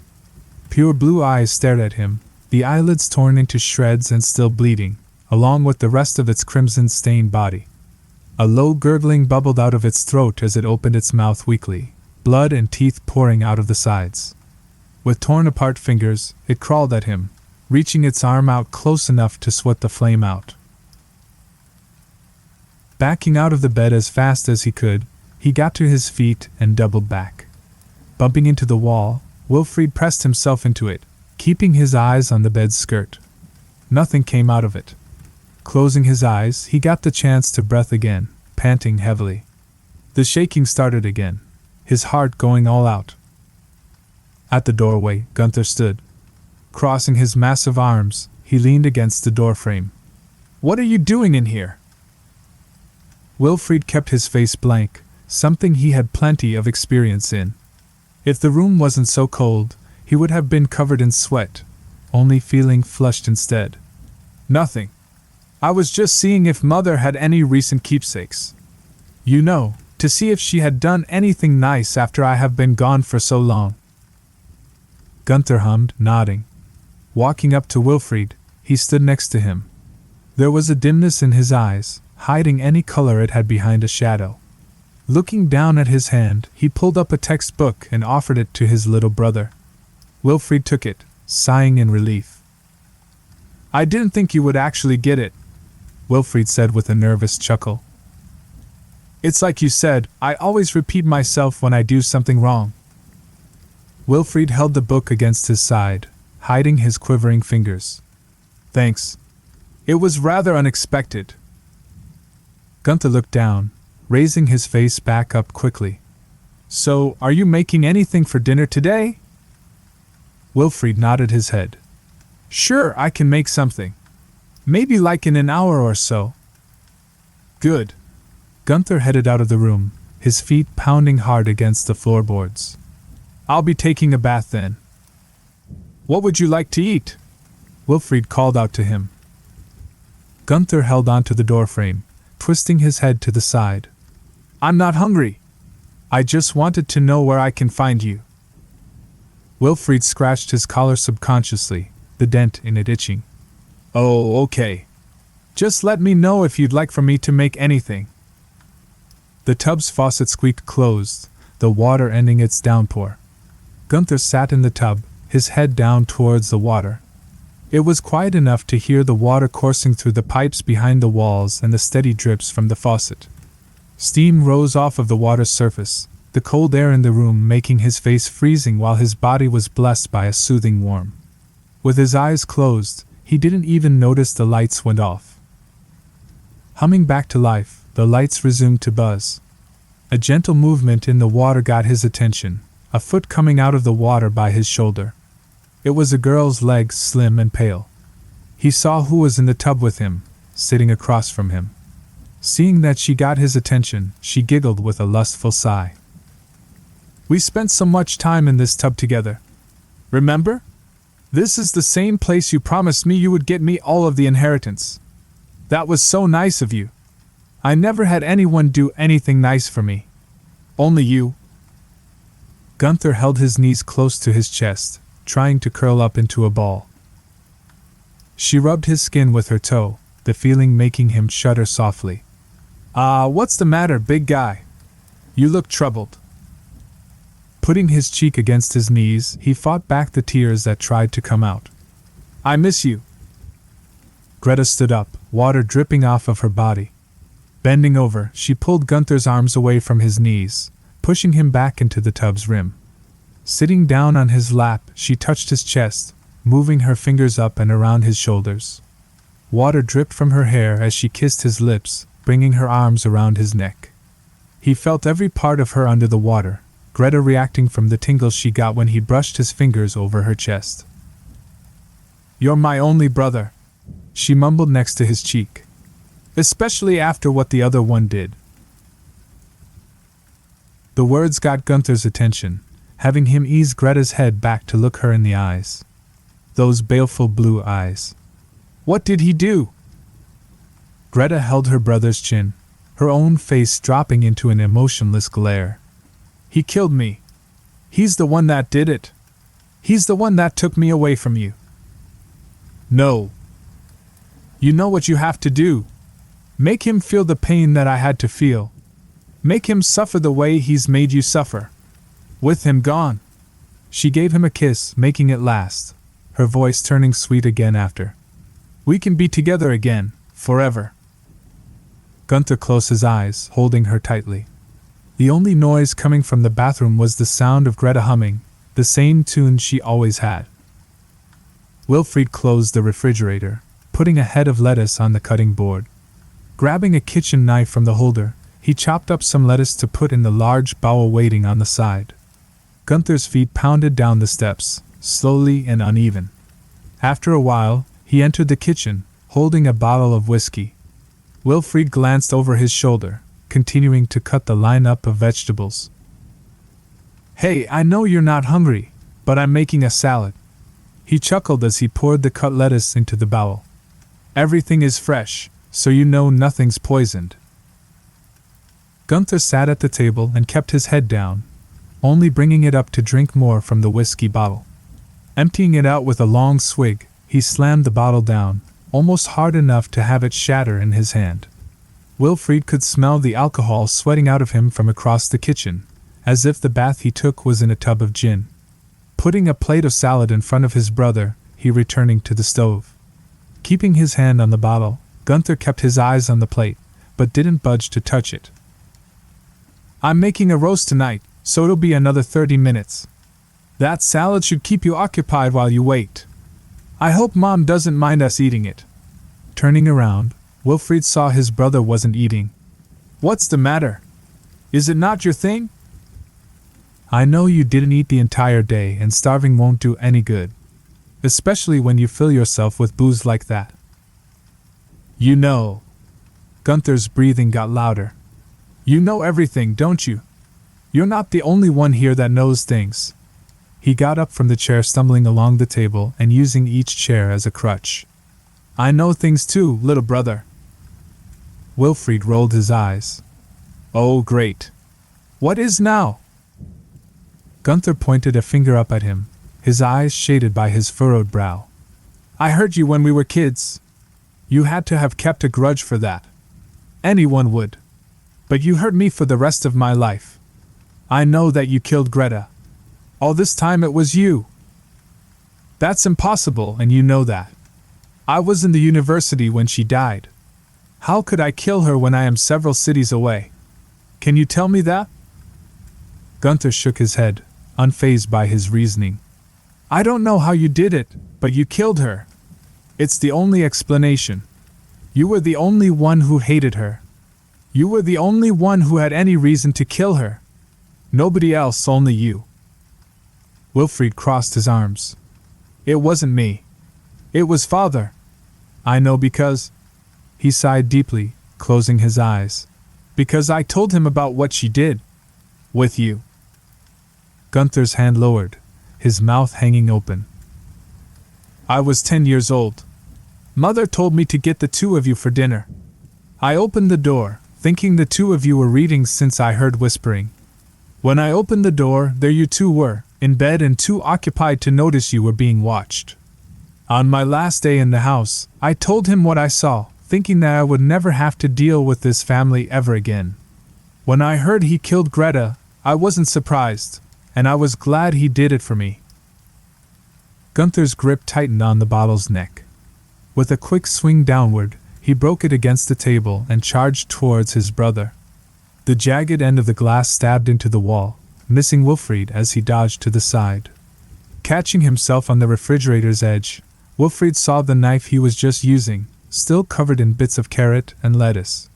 Pure blue eyes stared at him, the eyelids torn into shreds and still bleeding, along with the rest of its crimson-stained body. A low gurgling bubbled out of its throat as it opened its mouth weakly, blood and teeth pouring out of the sides. With torn-apart fingers, it crawled at him, reaching its arm out close enough to sweat the flame out. Backing out of the bed as fast as he could, he got to his feet and doubled back. Bumping into the wall, Wilfried pressed himself into it, keeping his eyes on the bed's skirt. Nothing came out of it. Closing his eyes, he got the chance to breathe again, panting heavily. The shaking started again, his heart going all out. At the doorway, Gunther stood. Crossing his massive arms, he leaned against the doorframe. "What are you doing in here?" Wilfried kept his face blank, something he had plenty of experience in. If the room wasn't so cold, he would have been covered in sweat, only feeling flushed instead. "Nothing. I was just seeing if Mother had any recent keepsakes. You know, to see if she had done anything nice after I have been gone for so long." Gunther hummed, nodding. Walking up to Wilfried, he stood next to him. There was a dimness in his eyes, hiding any color it had behind a shadow. Looking down at his hand, he pulled up a textbook and offered it to his little brother. Wilfried took it, sighing in relief. "I didn't think you would actually get it," Wilfried said with a nervous chuckle. "It's like you said, I always repeat myself when I do something wrong." Wilfried held the book against his side, hiding his quivering fingers. "Thanks. It was rather unexpected." Gunther looked down, raising his face back up quickly. "So, are you making anything for dinner today?" Wilfried nodded his head. "Sure, I can make something. Maybe like in an hour or so." "Good." Gunther headed out of the room, his feet pounding hard against the floorboards. "I'll be taking a bath then." What would you like to eat? Wilfried called out to him. Gunther held onto the doorframe, twisting his head to the side. I'm not hungry. I just wanted to know where I can find you. Wilfried scratched his collar subconsciously, the dent in it itching. Oh, okay. Just let me know if you'd like for me to make anything. The tub's faucet squeaked closed, the water ending its downpour. Gunther sat in the tub, his head down towards the water. It was quiet enough to hear the water coursing through the pipes behind the walls and the steady drips from the faucet. Steam rose off of the water's surface, the cold air in the room making his face freezing while his body was blessed by a soothing warmth. With his eyes closed, he didn't even notice the lights went off. Humming back to life, the lights resumed to buzz. A gentle movement in the water got his attention, a foot coming out of the water by his shoulder. It was a girl's legs, slim and pale. He saw who was in the tub with him, sitting across from him. Seeing that she got his attention, she giggled with a lustful sigh. We spent so much time in this tub together. Remember? This is the same place you promised me you would get me all of the inheritance. That was so nice of you. I never had anyone do anything nice for me. Only you. Gunther held his knees close to his chest, trying to curl up into a ball. She rubbed his skin with her toe, the feeling making him shudder softly. What's the matter, big guy? You look troubled. Putting his cheek against his knees, he fought back the tears that tried to come out. I miss you. Greta stood up, water dripping off of her body. Bending over, she pulled Gunther's arms away from his knees, pushing him back into the tub's rim. Sitting down on his lap, she touched his chest, moving her fingers up and around his shoulders. Water dripped from her hair as she kissed his lips, bringing her arms around his neck. He felt every part of her under the water, Greta reacting from the tingles she got when he brushed his fingers over her chest. You're my only brother, she mumbled next to his cheek. Especially after what the other one did. The words got Gunther's attention, having him ease Greta's head back to look her in the eyes. Those baleful blue eyes. What did he do? Greta held her brother's chin, her own face dropping into an emotionless glare. He killed me. He's the one that did it. He's the one that took me away from you. No. You know what you have to do. Make him feel the pain that I had to feel. Make him suffer the way he's made you suffer. With him gone. She gave him a kiss, making it last, her voice turning sweet again after. We can be together again, forever. Gunther closed his eyes, holding her tightly. The only noise coming from the bathroom was the sound of Greta humming, the same tune she always had. Wilfried closed the refrigerator, putting a head of lettuce on the cutting board. Grabbing a kitchen knife from the holder, he chopped up some lettuce to put in the large bowl waiting on the side. Gunther's feet pounded down the steps, slowly and uneven. After a while, he entered the kitchen, holding a bottle of whiskey. Wilfried glanced over his shoulder, continuing to cut the lineup of vegetables. Hey, I know you're not hungry, but I'm making a salad. He chuckled as he poured the cut lettuce into the bowl. Everything is fresh, so you know nothing's poisoned. Gunther sat at the table and kept his head down, only bringing it up to drink more from the whiskey bottle. Emptying it out with a long swig, he slammed the bottle down, almost hard enough to have it shatter in his hand. Wilfried could smell the alcohol sweating out of him from across the kitchen, as if the bath he took was in a tub of gin. Putting a plate of salad in front of his brother, he returning to the stove. Keeping his hand on the bottle, Gunther kept his eyes on the plate, but didn't budge to touch it. I'm making a roast tonight, so it'll be another 30 minutes. That salad should keep you occupied while you wait. I hope Mom doesn't mind us eating it. Turning around, Wilfried saw his brother wasn't eating. What's the matter? Is it not your thing? I know you didn't eat the entire day and starving won't do any good. Especially when you fill yourself with booze like that. You know. Gunther's breathing got louder. You know everything, don't you? You're not the only one here that knows things. He got up from the chair, stumbling along the table and using each chair as a crutch. I know things too, little brother. Wilfrid rolled his eyes. Oh, great. What is now? Gunther pointed a finger up at him, his eyes shaded by his furrowed brow. I heard you when we were kids. You had to have kept a grudge for that. Anyone would. But you hurt me for the rest of my life. I know that you killed Greta. All this time it was you. That's impossible, and you know that. I was in the university when she died. How could I kill her when I am several cities away? Can you tell me that? Gunther shook his head, unfazed by his reasoning. I don't know how you did it, but you killed her. It's the only explanation. You were the only one who hated her. You were the only one who had any reason to kill her. Nobody else, only you. Wilfrid crossed his arms. It wasn't me. It was Father. I know because... He sighed deeply, closing his eyes. Because I told him about what she did. With you. Gunther's hand lowered, his mouth hanging open. I was 10 years old. Mother told me to get the two of you for dinner. I opened the door, thinking the two of you were reading since I heard whispering. When I opened the door, there you two were, in bed and too occupied to notice you were being watched. On my last day in the house, I told him what I saw, thinking that I would never have to deal with this family ever again. When I heard he killed Greta, I wasn't surprised, and I was glad he did it for me. Gunther's grip tightened on the bottle's neck. With a quick swing downward, he broke it against the table and charged towards his brother. The jagged end of the glass stabbed into the wall, missing Wilfrid as he dodged to the side. Catching himself on the refrigerator's edge, Wilfrid saw the knife he was just using, still covered in bits of carrot and lettuce.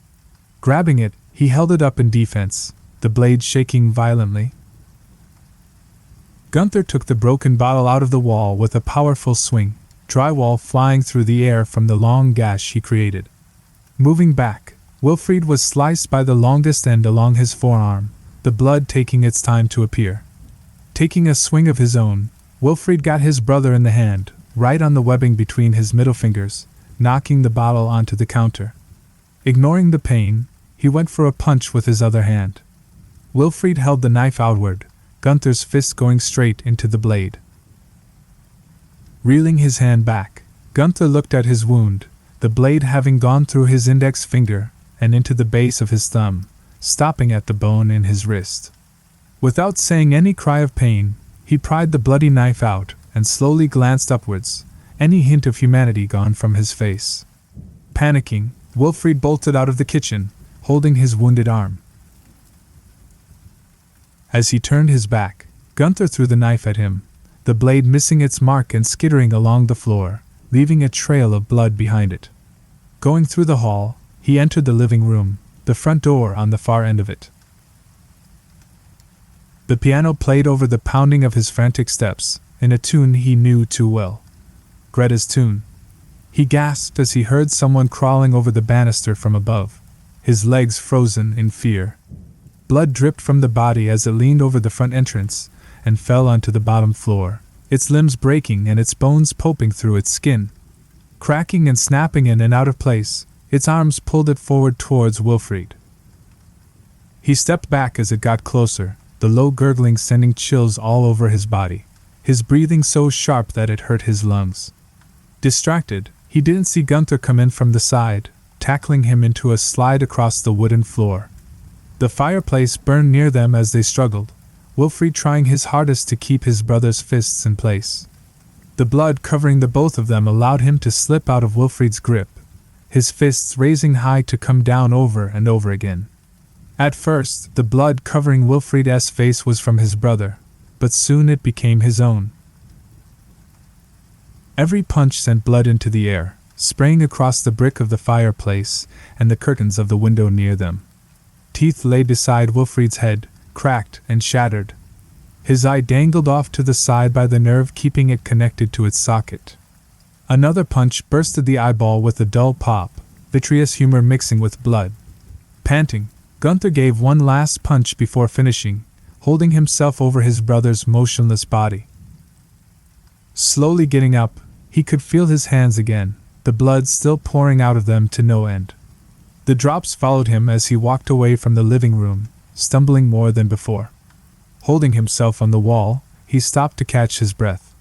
Grabbing it, he held it up in defense, the blade shaking violently. Gunther took the broken bottle out of the wall with a powerful swing, drywall flying through the air from the long gash he created. Moving back, Wilfrid was sliced by the longest end along his forearm, the blood taking its time to appear. Taking a swing of his own, Wilfrid got his brother in the hand, right on the webbing between his middle fingers, knocking the bottle onto the counter. Ignoring the pain, he went for a punch with his other hand. Wilfrid held the knife outward, Gunther's fist going straight into the blade. Reeling his hand back, Gunther looked at his wound, the blade having gone through his index finger and into the base of his thumb, stopping at the bone in his wrist. Without saying any cry of pain, he pried the bloody knife out and slowly glanced upwards, any hint of humanity gone from his face. Panicking, Wilfrid bolted out of the kitchen, holding his wounded arm. As he turned his back, Gunther threw the knife at him, the blade missing its mark and skittering along the floor, leaving a trail of blood behind it. Going through the hall, he entered the living room, the front door on the far end of it. The piano played over the pounding of his frantic steps, in a tune he knew too well. Greta's tune. He gasped as he heard someone crawling over the banister from above, his legs frozen in fear. Blood dripped from the body as it leaned over the front entrance and fell onto the bottom floor, its limbs breaking and its bones popping through its skin. Cracking and snapping in and out of place, its arms pulled it forward towards Wilfrid. He stepped back as it got closer, the low gurgling sending chills all over his body, his breathing so sharp that it hurt his lungs. Distracted, he didn't see Gunther come in from the side, tackling him into a slide across the wooden floor. The fireplace burned near them as they struggled, Wilfrid trying his hardest to keep his brother's fists in place. The blood covering the both of them allowed him to slip out of Wilfrid's grip, his fists raising high to come down over and over again. At first, the blood covering Wilfrid's face was from his brother, but soon it became his own. Every punch sent blood into the air, spraying across the brick of the fireplace and the curtains of the window near them. Teeth lay beside Wilfrid's head, cracked and shattered. His eye dangled off to the side by the nerve keeping it connected to its socket. Another punch bursted the eyeball with a dull pop, vitreous humor mixing with blood. Panting, Gunther gave one last punch before finishing, holding himself over his brother's motionless body. Slowly getting up, he could feel his hands again, the blood still pouring out of them to no end. The drops followed him as he walked away from the living room, stumbling more than before. Holding himself on the wall, he stopped to catch his breath.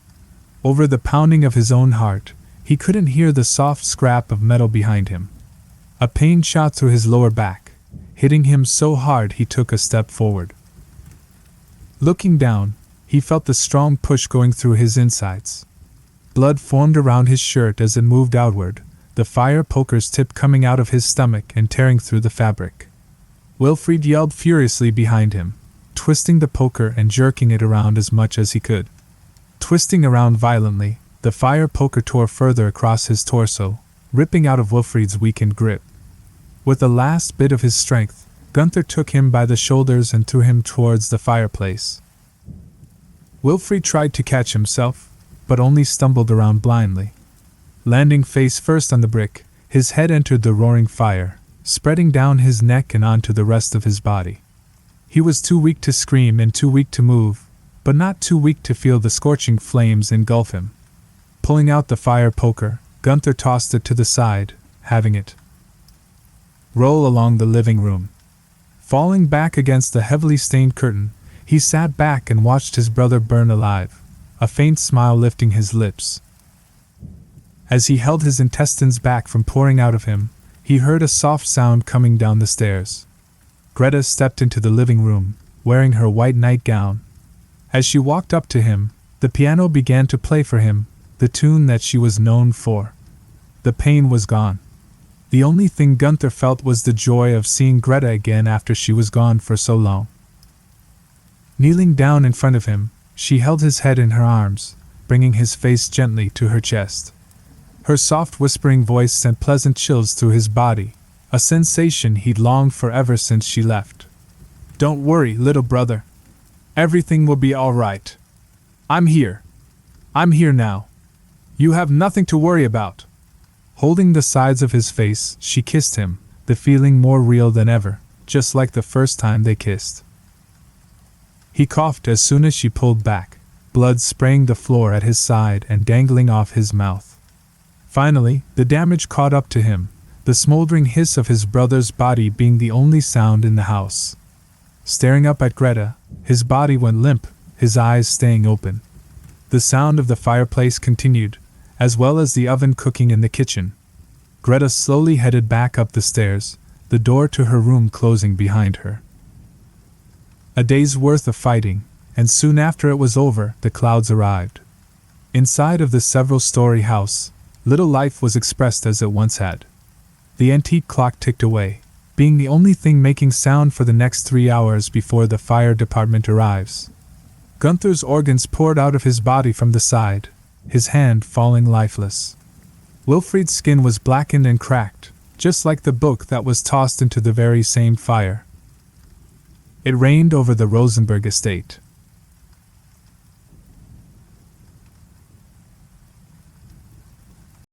Over the pounding of his own heart, he couldn't hear the soft scrap of metal behind him. A pain shot through his lower back, hitting him so hard he took a step forward. Looking down, he felt the strong push going through his insides. Blood formed around his shirt as it moved outward, the fire poker's tip coming out of his stomach and tearing through the fabric. Wilfried yelled furiously behind him, twisting the poker and jerking it around as much as he could. Twisting around violently, the fire poker tore further across his torso, ripping out of Wilfried's weakened grip. With the last bit of his strength, Gunther took him by the shoulders and threw him towards the fireplace. Wilfried tried to catch himself, but only stumbled around blindly. Landing face first on the brick, his head entered the roaring fire, spreading down his neck and onto the rest of his body. He was too weak to scream and too weak to move, but not too weak to feel the scorching flames engulf him. Pulling out the fire poker, Gunther tossed it to the side, having it roll along the living room. Falling back against the heavily stained curtain, he sat back and watched his brother burn alive, a faint smile lifting his lips. As he held his intestines back from pouring out of him, he heard a soft sound coming down the stairs. Greta stepped into the living room, wearing her white nightgown. As she walked up to him, the piano began to play for him, the tune that she was known for. The pain was gone. The only thing Gunther felt was the joy of seeing Greta again after she was gone for so long. Kneeling down in front of him, she held his head in her arms, bringing his face gently to her chest. Her soft whispering voice sent pleasant chills through his body, a sensation he'd longed for ever since she left. "Don't worry, little brother. Everything will be all right. I'm here. I'm here now. You have nothing to worry about." Holding the sides of his face, she kissed him, the feeling more real than ever, just like the first time they kissed. He coughed as soon as she pulled back, blood spraying the floor at his side and dangling off his mouth. Finally, the damage caught up to him, the smoldering hiss of his brother's body being the only sound in the house. Staring up at Greta, his body went limp, his eyes staying open. The sound of the fireplace continued, as well as the oven cooking in the kitchen. Greta slowly headed back up the stairs, the door to her room closing behind her. A day's worth of fighting, and soon after it was over, the clouds arrived. Inside of the several-story house, little life was expressed as it once had. The antique clock ticked away, being the only thing making sound for the next 3 hours before the fire department arrives. Gunther's organs poured out of his body from the side, his hand falling lifeless. Wilfried's skin was blackened and cracked, just like the book that was tossed into the very same fire. It rained over the Rosenberg estate.